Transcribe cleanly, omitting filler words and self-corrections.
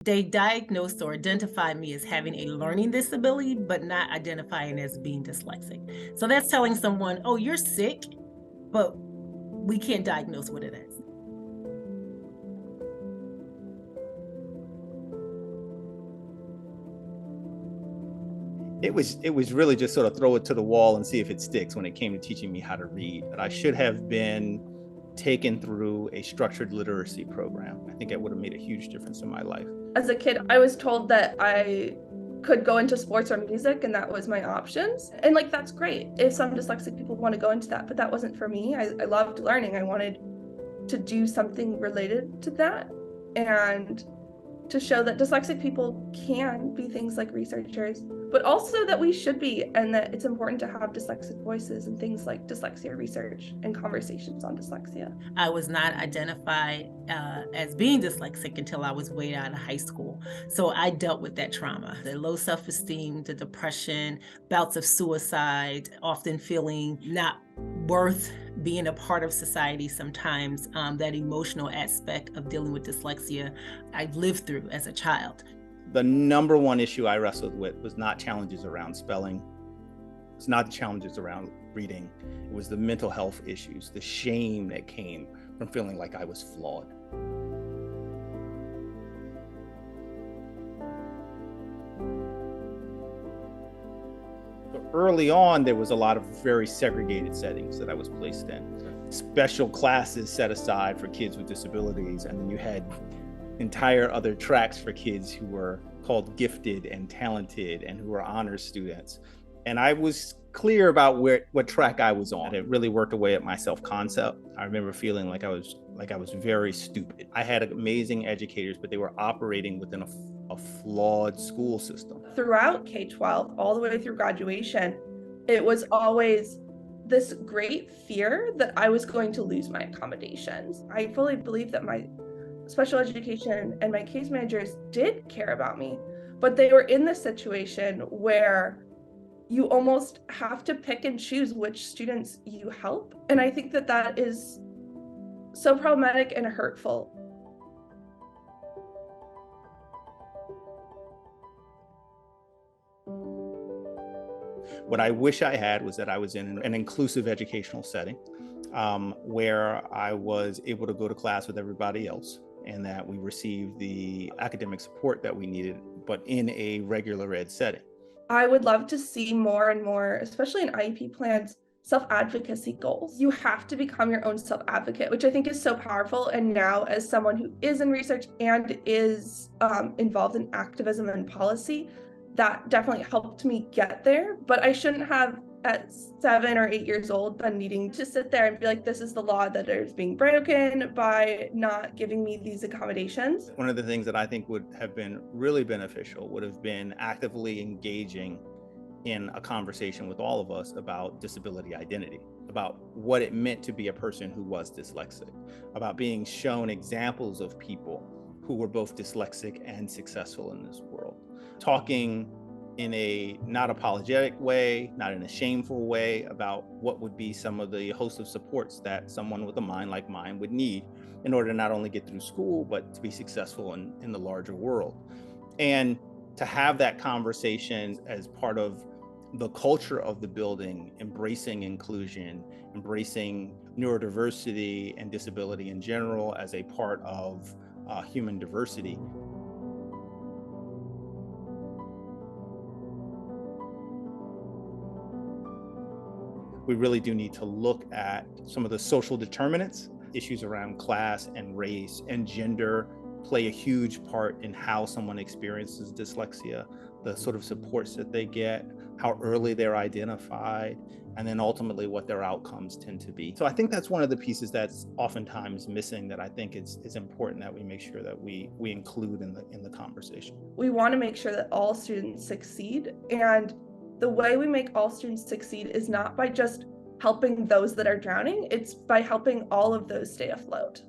They diagnosed or identified me as having a learning disability, but not identifying as being dyslexic. So that's telling someone, oh, you're sick, but we can't diagnose what it is. It was really just sort of throw it to the wall and see if it sticks when it came to teaching me how to read. But I should have been taken through a structured literacy program. I think it would have made a huge difference in my life. As a kid, I was told that I could go into sports or music and that was my options. And like, that's great if some dyslexic people want to go into that, but that wasn't for me. I loved learning. I wanted to do something related to that and to show that dyslexic people can be things like researchers, but also that we should be, and that it's important to have dyslexic voices and things like dyslexia research and conversations on dyslexia. I was not identified as being dyslexic until I was way out of high school. So I dealt with that trauma, the low self-esteem, the depression, bouts of suicide, often feeling not worth being a part of society sometimes. That emotional aspect of dealing with dyslexia I lived through as a child. The number one issue I wrestled with was not challenges around spelling. It's not the challenges around reading. It was the mental health issues, the shame that came from feeling like I was flawed. Early on, there was a lot of very segregated settings that I was placed in. Special classes set aside for kids with disabilities, and then you had entire other tracks for kids who were called gifted and talented and who were honors students. And I was clear about what track I was on. It really worked away at my self-concept. I remember feeling like I was very stupid. I had amazing educators, but they were operating within a flawed school system. Throughout K-12, all the way through graduation, it was always this great fear that I was going to lose my accommodations. I fully believe that my special education and my case managers did care about me, but they were in this situation where you almost have to pick and choose which students you help. And I think that that is so problematic and hurtful. What I wish I had was that I was in an inclusive educational setting where I was able to go to class with everybody else and that we received the academic support that we needed, but in a regular ed setting. I would love to see more and more, especially in IEP plans, self-advocacy goals. You have to become your own self-advocate, which I think is so powerful. And now, as someone who is in research and is involved in activism and policy, that definitely helped me get there. But I shouldn't have, at 7 or 8 years old, been needing to sit there and be like, this is the law that is being broken by not giving me these accommodations. One of the things that I think would have been really beneficial would have been actively engaging in a conversation with all of us about disability identity, about what it meant to be a person who was dyslexic, about being shown examples of people who were both dyslexic and successful in this world. Talking in a not apologetic way, not in a shameful way, about what would be some of the host of supports that someone with a mind like mine would need in order to not only get through school, but to be successful in the larger world. And to have that conversation as part of the culture of the building, embracing inclusion, embracing neurodiversity and disability in general as a part of human diversity. We really do need to look at some of the social determinants. Issues around class and race and gender play a huge part in how someone experiences dyslexia, the sort of supports that they get, how early they're identified, and then ultimately what their outcomes tend to be. So I think that's one of the pieces that's oftentimes missing that I think is important that we make sure that we include in the conversation. We want to make sure that all students succeed, and the way we make all students succeed is not by just helping those that are drowning, it's by helping all of those stay afloat.